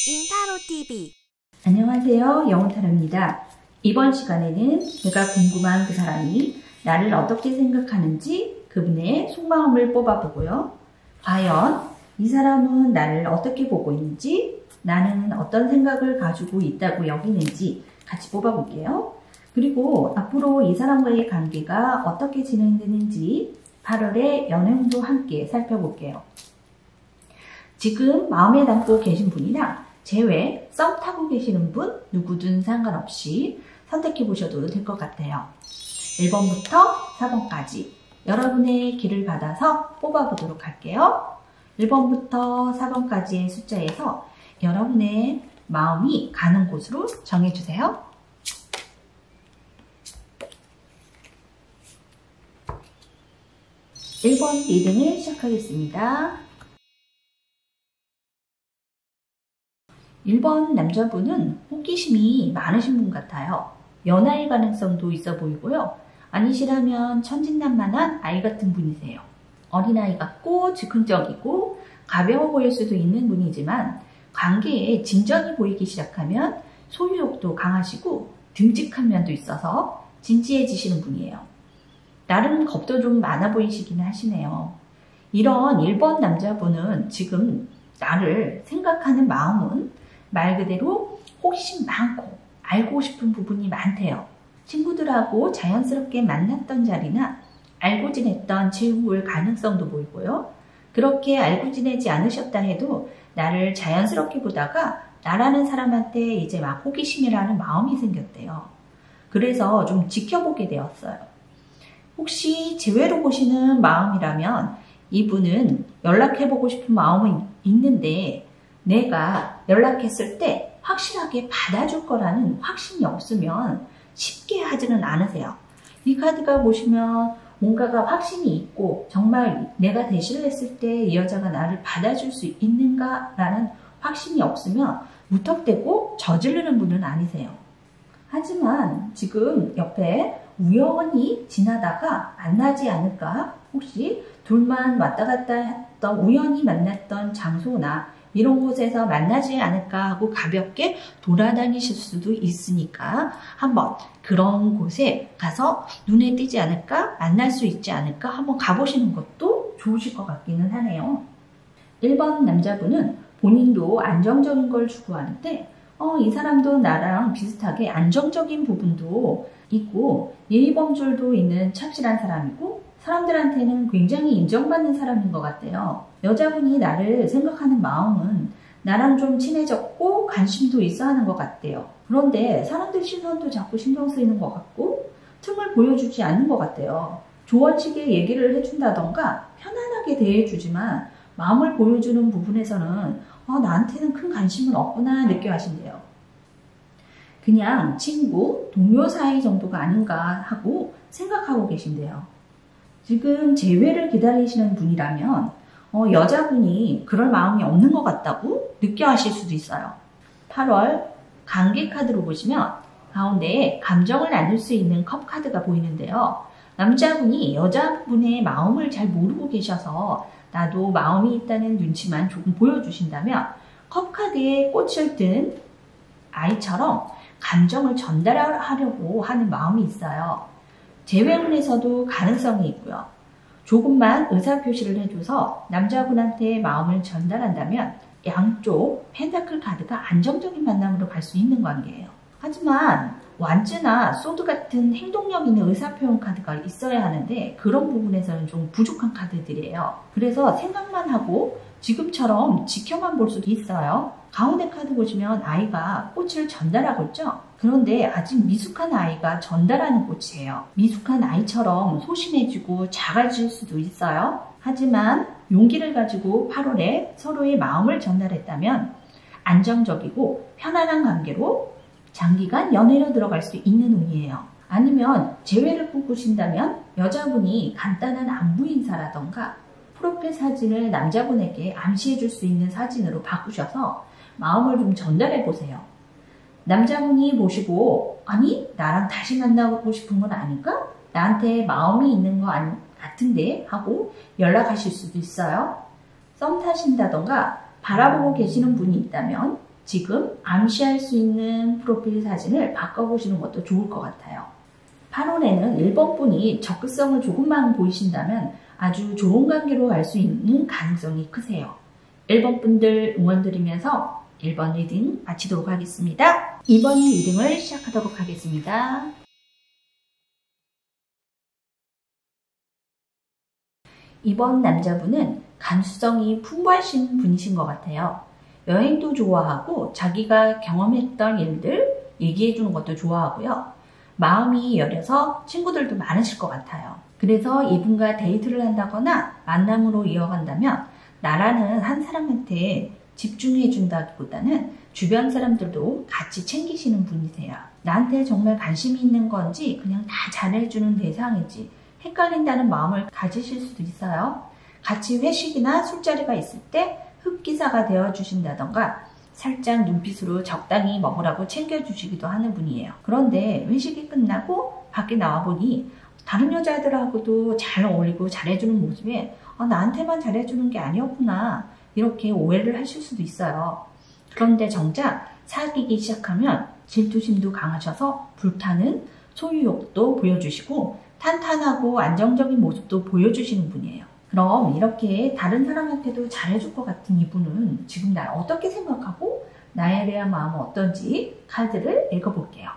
인타로 TV. 안녕하세요. 영혼타로입니다. 이번 시간에는 내가 궁금한 그 사람이 나를 어떻게 생각하는지 그분의 속마음을 뽑아보고요. 과연 이 사람은 나를 어떻게 보고 있는지, 나는 어떤 생각을 가지고 있다고 여기는지 같이 뽑아볼게요. 그리고 앞으로 이 사람과의 관계가 어떻게 진행되는지 8월의 연애운도 함께 살펴볼게요. 지금 마음에 담고 계신 분이나 제외 썸 타고 계시는 분 누구든 상관없이 선택해 보셔도 될 것 같아요. 1번부터 4번까지 여러분의 길을 받아서 뽑아보도록 할게요. 1번부터 4번까지의 숫자에서 여러분의 마음이 가는 곳으로 정해주세요. 1번 리딩을 시작하겠습니다. 1번 남자분은 호기심이 많으신 분 같아요. 연하의 가능성도 있어 보이고요. 아니시라면 천진난만한 아이 같은 분이세요. 어린아이 같고 즉흥적이고 가벼워 보일 수도 있는 분이지만 관계에 진전이 보이기 시작하면 소유욕도 강하시고 듬직한 면도 있어서 진지해지시는 분이에요. 나름 겁도 좀 많아 보이시긴 하시네요. 이런 1번 남자분은 지금 나를 생각하는 마음은 말 그대로 호기심 많고 알고 싶은 부분이 많대요. 친구들하고 자연스럽게 만났던 자리나 알고 지냈던 친구일 가능성도 보이고요. 그렇게 알고 지내지 않으셨다 해도 나를 자연스럽게 보다가 나라는 사람한테 이제 막 호기심이라는 마음이 생겼대요. 그래서 좀 지켜보게 되었어요. 혹시 제외로 보시는 마음이라면 이분은 연락해보고 싶은 마음은 있는데 내가 연락했을 때 확실하게 받아줄 거라는 확신이 없으면 쉽게 하지는 않으세요. 이 카드가 보시면 뭔가가 확신이 있고 정말 내가 대시를 했을 때 이 여자가 나를 받아줄 수 있는가라는 확신이 없으면 무턱대고 저지르는 분은 아니세요. 하지만 지금 옆에 우연히 지나다가 만나지 않을까? 혹시 둘만 왔다 갔다 했던 우연히 만났던 장소나 이런 곳에서 만나지 않을까 하고 가볍게 돌아다니실 수도 있으니까 한번 그런 곳에 가서 눈에 띄지 않을까? 만날 수 있지 않을까? 한번 가보시는 것도 좋으실 것 같기는 하네요. 1번 남자분은 본인도 안정적인 걸 추구하는데 이 사람도 나랑 비슷하게 안정적인 부분도 있고 예의범절도 있는 착실한 사람이고 사람들한테는 굉장히 인정받는 사람인 것 같아요. 여자분이 나를 생각하는 마음은 나랑 좀 친해졌고 관심도 있어 하는 것 같대요. 그런데 사람들 시선도 자꾸 신경 쓰이는 것 같고 틈을 보여주지 않는 것 같아요. 조언식의 얘기를 해준다던가 편안하게 대해주지만 마음을 보여주는 부분에서는 나한테는 큰 관심은 없구나 느껴 하신대요. 그냥 친구, 동료 사이 정도가 아닌가 하고 생각하고 계신대요. 지금 재회를 기다리시는 분이라면 여자분이 그럴 마음이 없는 것 같다고 느껴 하실 수도 있어요. 8월 관계 카드로 보시면 가운데에 감정을 나눌 수 있는 컵 카드가 보이는데요. 남자분이 여자분의 마음을 잘 모르고 계셔서 나도 마음이 있다는 눈치만 조금 보여주신다면 컵 카드에 꽃을 든 아이처럼 감정을 전달하려고 하는 마음이 있어요. 재회운에서도 가능성이 있고요. 조금만 의사표시를 해줘서 남자분한테 마음을 전달한다면 양쪽 펜타클 카드가 안정적인 만남으로 갈 수 있는 관계예요. 하지만 완즈나 소드 같은 행동력 있는 의사표현 카드가 있어야 하는데 그런 부분에서는 좀 부족한 카드들이에요. 그래서 생각만 하고 지금처럼 지켜만 볼 수도 있어요. 가운데 카드 보시면 아이가 꽃을 전달하고 있죠? 그런데 아직 미숙한 아이가 전달하는 꽃이에요. 미숙한 아이처럼 소심해지고 작아질 수도 있어요. 하지만 용기를 가지고 8월에 서로의 마음을 전달했다면 안정적이고 편안한 관계로 장기간 연애로 들어갈 수 있는 운이에요. 아니면 재회를 꿈꾸신다면 여자분이 간단한 안부 인사라던가 프로필 사진을 남자분에게 암시해 줄 수 있는 사진으로 바꾸셔서 마음을 좀 전달해 보세요. 남자분이 보시고 아니 나랑 다시 만나고 싶은 건 아닐까? 나한테 마음이 있는 거 같은데 하고 연락하실 수도 있어요. 썸 타신다던가 바라보고 계시는 분이 있다면 지금 암시할 수 있는 프로필 사진을 바꿔보시는 것도 좋을 것 같아요. 8월에는 1번 분이 적극성을 조금만 보이신다면 아주 좋은 관계로 갈 수 있는 가능성이 크세요. 1번 분들 응원드리면서 1번 리딩 마치도록 하겠습니다. 2번 리딩을 시작하도록 하겠습니다. 이번 남자분은 감수성이 풍부하신 분이신 것 같아요. 여행도 좋아하고 자기가 경험했던 일들 얘기해주는 것도 좋아하고요. 마음이 여려서 친구들도 많으실 것 같아요. 그래서 이분과 데이트를 한다거나 만남으로 이어간다면 나라는 한 사람한테 집중해 준다기보다는 주변 사람들도 같이 챙기시는 분이세요. 나한테 정말 관심이 있는 건지 그냥 다 잘해주는 대상인지 헷갈린다는 마음을 가지실 수도 있어요. 같이 회식이나 술자리가 있을 때 흡기사가 되어주신다던가 살짝 눈빛으로 적당히 먹으라고 챙겨주시기도 하는 분이에요. 그런데 회식이 끝나고 밖에 나와보니 다른 여자들하고도 잘 어울리고 잘해주는 모습에 나한테만 잘해주는 게 아니었구나 이렇게 오해를 하실 수도 있어요. 그런데 정작 사귀기 시작하면 질투심도 강하셔서 불타는 소유욕도 보여주시고 탄탄하고 안정적인 모습도 보여주시는 분이에요. 그럼 이렇게 다른 사람한테도 잘해줄 것 같은 이분은 지금 날 어떻게 생각하고 나에 대한 마음은 어떤지 카드를 읽어볼게요.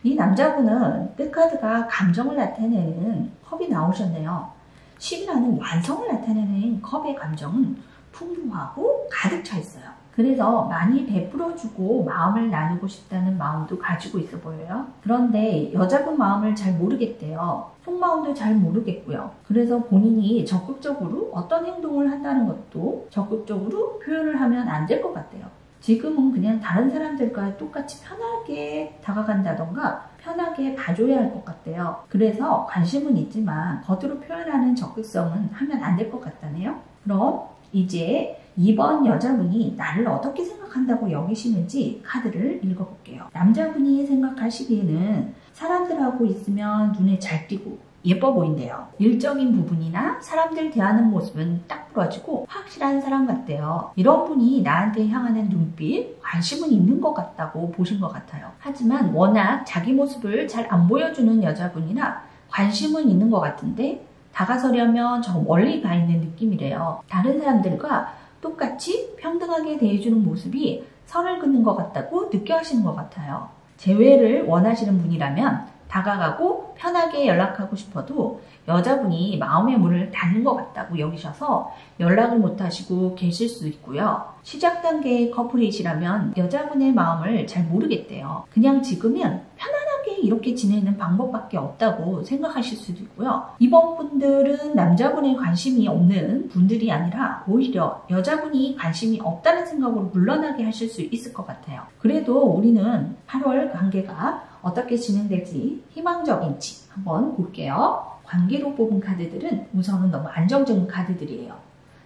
이 남자분은 끝카드가 감정을 나타내는 컵이 나오셨네요. 10이라는 완성을 나타내는 컵의 감정은 풍부하고 가득 차 있어요. 그래서 많이 베풀어주고 마음을 나누고 싶다는 마음도 가지고 있어 보여요. 그런데 여자분 마음을 잘 모르겠대요. 속마음도 잘 모르겠고요. 그래서 본인이 적극적으로 어떤 행동을 한다는 것도 적극적으로 표현을 하면 안 될 것 같대요. 지금은 그냥 다른 사람들과 똑같이 편하게 다가간다던가 편하게 봐줘야 할 것 같대요. 그래서 관심은 있지만 겉으로 표현하는 적극성은 하면 안 될 것 같다네요. 그럼 이제 2번 여자분이 나를 어떻게 생각한다고 여기시는지 카드를 읽어볼게요. 남자분이 생각하시기에는 사람들하고 있으면 눈에 잘 띄고 예뻐 보인대요. 일적인 부분이나 사람들 대하는 모습은 딱 부러지고 확실한 사람 같대요. 이런 분이 나한테 향하는 눈빛, 관심은 있는 것 같다고 보신 것 같아요. 하지만 워낙 자기 모습을 잘 안 보여주는 여자분이라 관심은 있는 것 같은데 다가서려면 저 멀리 가 있는 느낌이래요. 다른 사람들과 똑같이 평등하게 대해주는 모습이 선을 긋는 것 같다고 느껴하시는 것 같아요. 재회를 원하시는 분이라면 다가가고 편하게 연락하고 싶어도 여자분이 마음의 문을 닫는 것 같다고 여기셔서 연락을 못 하시고 계실 수 있고요. 시작 단계의 커플이시라면 여자분의 마음을 잘 모르겠대요. 그냥 지금은 편안하게 이렇게 지내는 방법밖에 없다고 생각하실 수도 있고요. 이번 분들은 남자분의 관심이 없는 분들이 아니라 오히려 여자분이 관심이 없다는 생각으로 물러나게 하실 수 있을 것 같아요. 그래도 우리는 8월 관계가 어떻게 진행될지 희망적인지 한번 볼게요. 관계로 뽑은 카드들은 우선은 너무 안정적인 카드들이에요.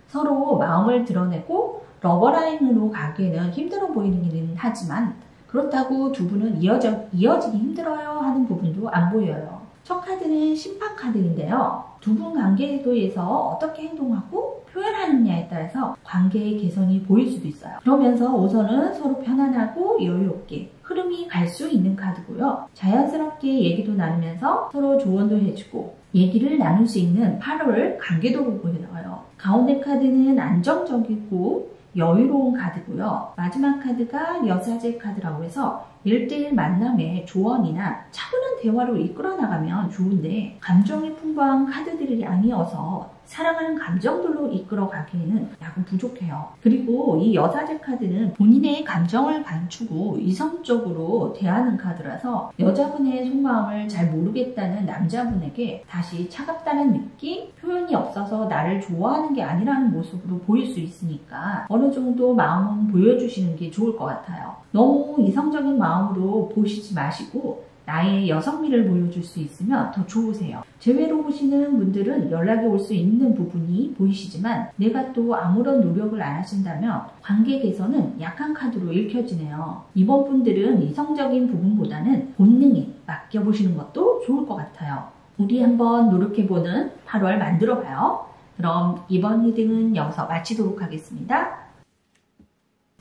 서로 마음을 드러내고 러버라인으로 가기에는 힘들어 보이기는 하지만 그렇다고 두 분은 이어지기 힘들어요 하는 부분도 안 보여요. 첫 카드는 심판 카드인데요. 두 분 관계에서 어떻게 행동하고 표현하느냐에 따라서 관계의 개선이 보일 수도 있어요. 그러면서 우선은 서로 편안하고 여유롭게 흐름이 갈 수 있는 카드고요. 자연스럽게 얘기도 나누면서 서로 조언도 해주고 얘기를 나눌 수 있는 8월 관계도 보여요. 가운데 카드는 안정적이고 여유로운 카드고요. 마지막 카드가 여사제 카드라고 해서 1대1 만남의 조언이나 차분한 대화로 이끌어 나가면 좋은데 감정이 풍부한 카드들이 아니어서 사랑하는 감정들로 이끌어 가기에는 약간 부족해요. 그리고 이 여사제 카드는 본인의 감정을 감추고 이성적으로 대하는 카드라서 여자분의 속마음을 잘 모르겠다는 남자분에게 다시 차갑다는 느낌, 표현이 없어서 나를 좋아하는 게 아니라는 모습으로 보일 수 있으니까 어느 정도 마음은 보여주시는 게 좋을 것 같아요. 너무 이성적인 마음으로 보시지 마시고 나의 여성미를 보여줄 수 있으면 더 좋으세요. 재회로 보시는 분들은 연락이 올 수 있는 부분이 보이시지만 내가 또 아무런 노력을 안 하신다면 관계 개선은 약한 카드로 읽혀지네요. 이번 분들은 이성적인 부분보다는 본능에 맡겨보시는 것도 좋을 것 같아요. 우리 한번 노력해보는 8월 만들어봐요. 그럼 이번 리딩은 여기서 마치도록 하겠습니다.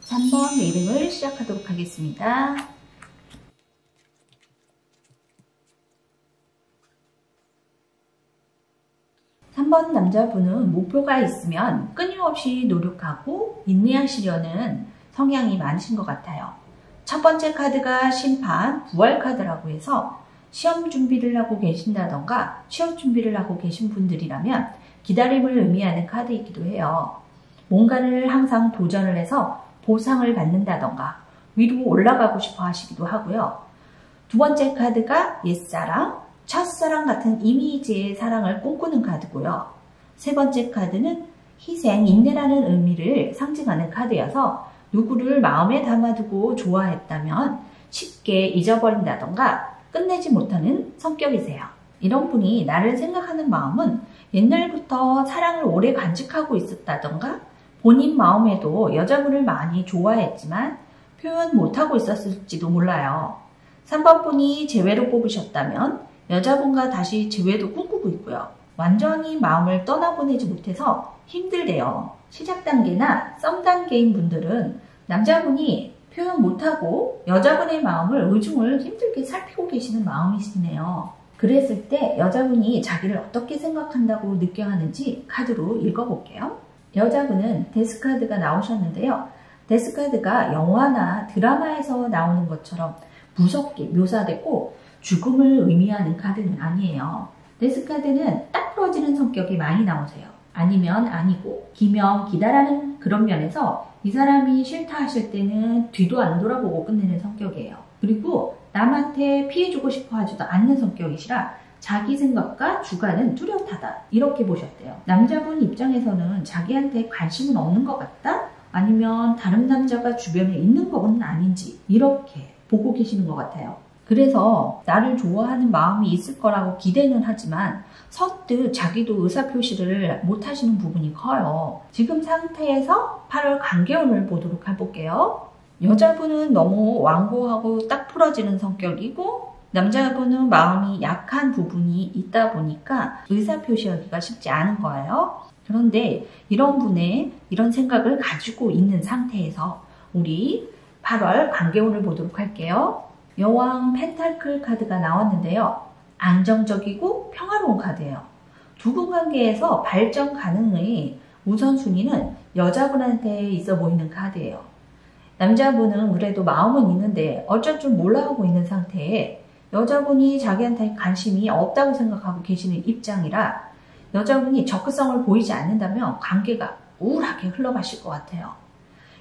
3번 리딩을 시작하도록 하겠습니다. 3번 남자분은 목표가 있으면 끊임없이 노력하고 인내하시려는 성향이 많으신 것 같아요. 첫 번째 카드가 심판, 부활 카드라고 해서 시험 준비를 하고 계신다던가 취업 준비를 하고 계신 분들이라면 기다림을 의미하는 카드이기도 해요. 뭔가를 항상 도전을 해서 보상을 받는다던가 위로 올라가고 싶어 하시기도 하고요. 두 번째 카드가 옛사랑, 첫사랑 같은 이미지의 사랑을 꿈꾸는 카드고요. 세 번째 카드는 희생, 인내라는 의미를 상징하는 카드여서 누구를 마음에 담아두고 좋아했다면 쉽게 잊어버린다던가 끝내지 못하는 성격이세요. 이런 분이 나를 생각하는 마음은 옛날부터 사랑을 오래 간직하고 있었다던가 본인 마음에도 여자분을 많이 좋아했지만 표현 못하고 있었을지도 몰라요. 3번 분이 재회로 뽑으셨다면 여자분과 다시 재회도 꿈꾸고 있고요. 완전히 마음을 떠나보내지 못해서 힘들대요. 시작 단계나 썸 단계인 분들은 남자분이 표현 못하고 여자분의 마음을 의중을 힘들게 살피고 계시는 마음이시네요. 그랬을 때 여자분이 자기를 어떻게 생각한다고 느껴야 하는지 카드로 읽어볼게요. 여자분은 데스카드가 나오셨는데요. 데스카드가 영화나 드라마에서 나오는 것처럼 무섭게 묘사되고 죽음을 의미하는 카드는 아니에요. 데스카드는 딱 부러지는 성격이 많이 나오세요. 아니면 아니고 기면 기다라는 그런 면에서 이 사람이 싫다 하실 때는 뒤도 안 돌아보고 끝내는 성격이에요. 그리고 남한테 피해주고 싶어 하지도 않는 성격이시라 자기 생각과 주관은 뚜렷하다 이렇게 보셨대요. 남자분 입장에서는 자기한테 관심은 없는 것 같다? 아니면 다른 남자가 주변에 있는 것은 아닌지 이렇게 보고 계시는 것 같아요. 그래서 나를 좋아하는 마음이 있을 거라고 기대는 하지만 선뜻 자기도 의사표시를 못하시는 부분이 커요. 지금 상태에서 8월 관계운을 보도록 해볼게요. 여자분은 너무 완고하고 딱 풀어지는 성격이고 남자분은 마음이 약한 부분이 있다 보니까 의사표시하기가 쉽지 않은 거예요. 그런데 이런 분의 이런 생각을 가지고 있는 상태에서 우리 8월 관계운을 보도록 할게요. 여왕 펜타클 카드가 나왔는데요. 안정적이고 평화로운 카드예요. 두 분 관계에서 발전 가능의 우선순위는 여자분한테 있어 보이는 카드예요. 남자분은 그래도 마음은 있는데 어쩔 줄 몰라 하고 있는 상태에 여자분이 자기한테 관심이 없다고 생각하고 계시는 입장이라 여자분이 적극성을 보이지 않는다면 관계가 우울하게 흘러가실 것 같아요.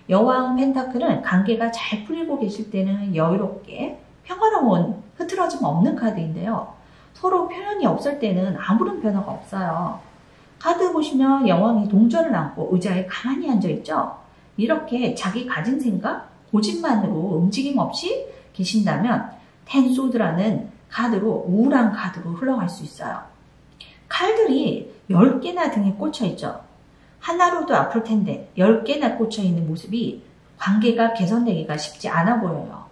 여왕 펜타클은 관계가 잘 풀리고 계실 때는 여유롭게 평화로운 흐트러짐 없는 카드인데요. 서로 표현이 없을 때는 아무런 변화가 없어요. 카드 보시면 여왕이 동전을 안고 의자에 가만히 앉아있죠. 이렇게 자기 가진 생각, 고집만으로 움직임 없이 계신다면 텐소드라는 카드로 우울한 카드로 흘러갈 수 있어요. 칼들이 10개나 등에 꽂혀있죠. 하나로도 아플 텐데 10개나 꽂혀있는 모습이 관계가 개선되기가 쉽지 않아 보여요.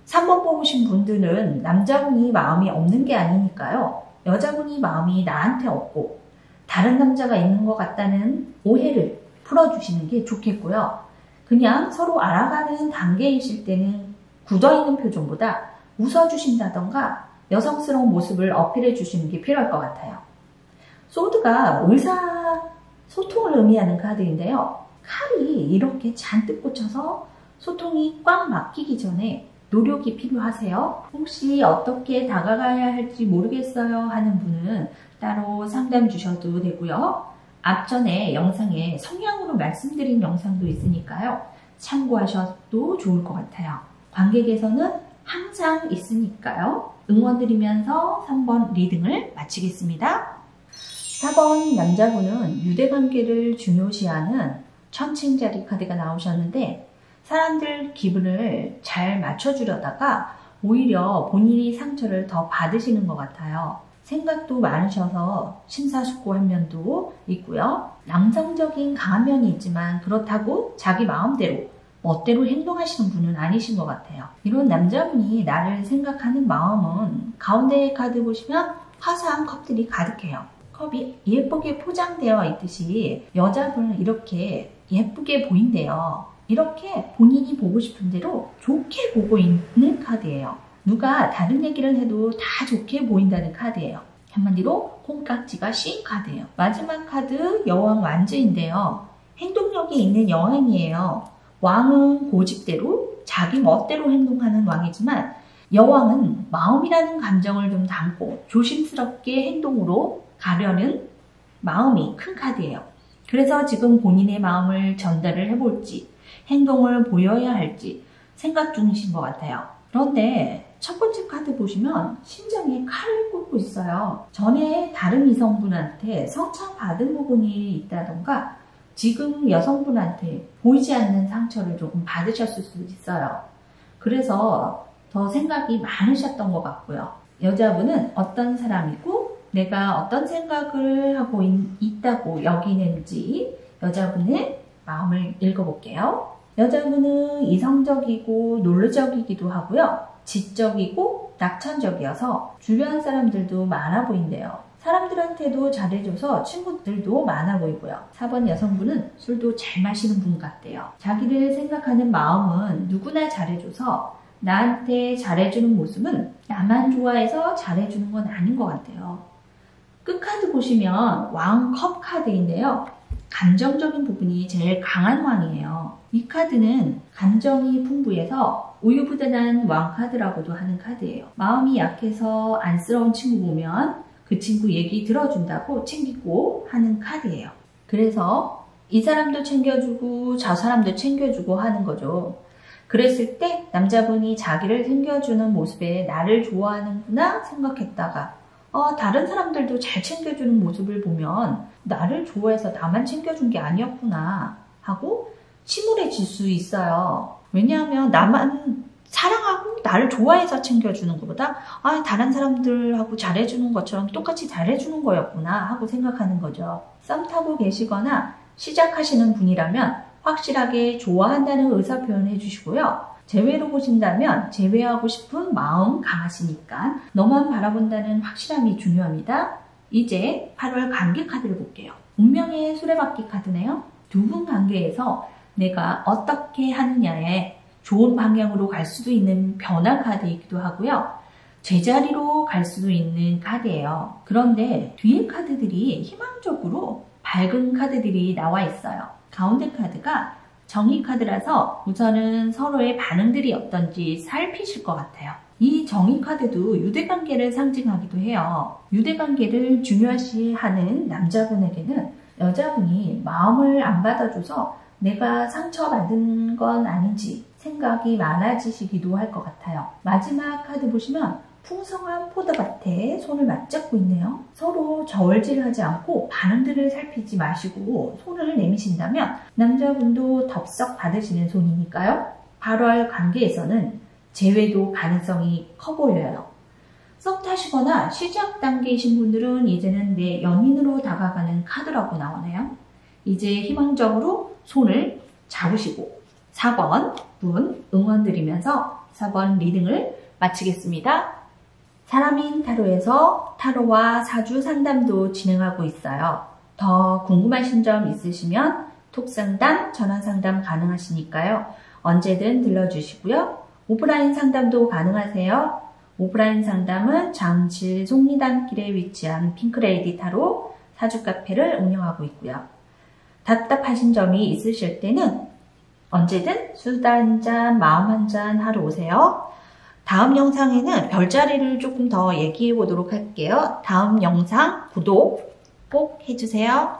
3번 뽑으신 분들은 남자분이 마음이 없는 게 아니니까요. 여자분이 마음이 나한테 없고 다른 남자가 있는 것 같다는 오해를 풀어주시는 게 좋겠고요. 그냥 서로 알아가는 단계이실 때는 굳어있는 표정보다 웃어주신다던가 여성스러운 모습을 어필해 주시는 게 필요할 것 같아요. 소드가 의사소통을 의미하는 카드인데요. 칼이 이렇게 잔뜩 꽂혀서 소통이 꽉 막히기 전에 노력이 필요하세요. 혹시 어떻게 다가가야 할지 모르겠어요 하는 분은 따로 상담 주셔도 되고요. 앞전에 영상에 성향으로 말씀드린 영상도 있으니까요. 참고하셔도 좋을 것 같아요. 관계 개선은 항상 있으니까요. 응원드리면서 3번 리딩을 마치겠습니다. 4번 남자분은 유대관계를 중요시하는 천칭자리 카드가 나오셨는데 사람들 기분을 잘 맞춰주려다가 오히려 본인이 상처를 더 받으시는 것 같아요. 생각도 많으셔서 심사숙고한 면도 있고요. 남성적인 강한 면이 있지만 그렇다고 자기 마음대로 멋대로 행동하시는 분은 아니신 것 같아요. 이런 남자분이 나를 생각하는 마음은 가운데 카드 보시면 화사한 컵들이 가득해요. 컵이 예쁘게 포장되어 있듯이 여자분은 이렇게 예쁘게 보인대요. 이렇게 본인이 보고 싶은 대로 좋게 보고 있는 카드예요. 누가 다른 얘기를 해도 다 좋게 보인다는 카드예요. 한마디로 콩깍지가 씌인 카드예요. 마지막 카드 여왕 완즈인데요. 행동력이 있는 여왕이에요. 왕은 고집대로 자기 멋대로 행동하는 왕이지만 여왕은 마음이라는 감정을 좀 담고 조심스럽게 행동으로 가려는 마음이 큰 카드예요. 그래서 지금 본인의 마음을 전달을 해볼지 행동을 보여야 할지 생각 중이신 것 같아요. 그런데 첫 번째 카드 보시면 심장에 칼을 꽂고 있어요. 전에 다른 이성분한테 성창받은 부분이 있다던가 지금 여성분한테 보이지 않는 상처를 조금 받으셨을 수도 있어요. 그래서 더 생각이 많으셨던 것 같고요. 여자분은 어떤 사람이고 내가 어떤 생각을 하고 있다고 여기는지 여자분의 마음을 읽어볼게요. 여자분은 이성적이고 논리적이기도 하고요. 지적이고 낙천적이어서 주변 사람들도 많아 보인대요. 사람들한테도 잘해줘서 친구들도 많아 보이고요. 4번 여성분은 술도 잘 마시는 분 같대요. 자기를 생각하는 마음은 누구나 잘해줘서 나한테 잘해주는 모습은 나만 좋아해서 잘해주는 건 아닌 것 같아요. 끝카드 보시면 왕컵 카드인데요. 감정적인 부분이 제일 강한 왕이에요. 이 카드는 감정이 풍부해서 우유부단한 왕 카드라고도 하는 카드예요. 마음이 약해서 안쓰러운 친구 보면 그 친구 얘기 들어준다고 챙기고 하는 카드예요. 그래서 이 사람도 챙겨주고 저 사람도 챙겨주고 하는 거죠. 그랬을 때 남자분이 자기를 챙겨주는 모습에 나를 좋아하는구나 생각했다가 다른 사람들도 잘 챙겨주는 모습을 보면 나를 좋아해서 나만 챙겨준 게 아니었구나 하고 침울해질 수 있어요. 왜냐하면 나만 사랑하고 나를 좋아해서 챙겨주는 것보다 다른 사람들하고 잘해주는 것처럼 똑같이 잘해주는 거였구나 하고 생각하는 거죠. 썸 타고 계시거나 시작하시는 분이라면 확실하게 좋아한다는 의사 표현을 해주시고요. 제외로 보신다면 제외하고 싶은 마음 강하시니까 너만 바라본다는 확실함이 중요합니다. 이제 8월 관계 카드를 볼게요. 운명의 수레바퀴 카드네요. 두 분 관계에서 내가 어떻게 하느냐에 좋은 방향으로 갈 수도 있는 변화 카드이기도 하고요. 제자리로 갈 수도 있는 카드예요. 그런데 뒤에 카드들이 희망적으로 밝은 카드들이 나와 있어요. 가운데 카드가 정의 카드라서 우선은 서로의 반응들이 어떤지 살피실 것 같아요. 이 정의 카드도 유대관계를 상징하기도 해요. 유대관계를 중요시하는 남자분에게는 여자분이 마음을 안 받아줘서 내가 상처받은 건 아닌지 생각이 많아지시기도 할 것 같아요. 마지막 카드 보시면 풍성한 포도밭에 손을 맞잡고 있네요. 서로 저울질하지 않고 반응들을 살피지 마시고 손을 내미신다면 남자분도 덥석 받으시는 손이니까요. 8월 관계에서는 재회도 가능성이 커 보여요. 썸 타시거나 시작 단계이신 분들은 이제는 내 연인으로 다가가는 카드라고 나오네요. 이제 희망적으로 손을 잡으시고 4번 분 응원드리면서 4번 리딩을 마치겠습니다. 사람인 타로에서 타로와 사주 상담도 진행하고 있어요. 더 궁금하신 점 있으시면 톡상담, 전화상담 가능하시니까요. 언제든 들러주시고요. 오프라인 상담도 가능하세요. 오프라인 상담은 잠실 속리단길에 위치한 핑크레이디 타로 사주 카페를 운영하고 있고요. 답답하신 점이 있으실 때는 언제든 수다 한잔, 마음 한잔 하러 오세요. 다음 영상에는 별자리를 조금 더 얘기해 보도록 할게요. 다음 영상 구독 꼭 해주세요.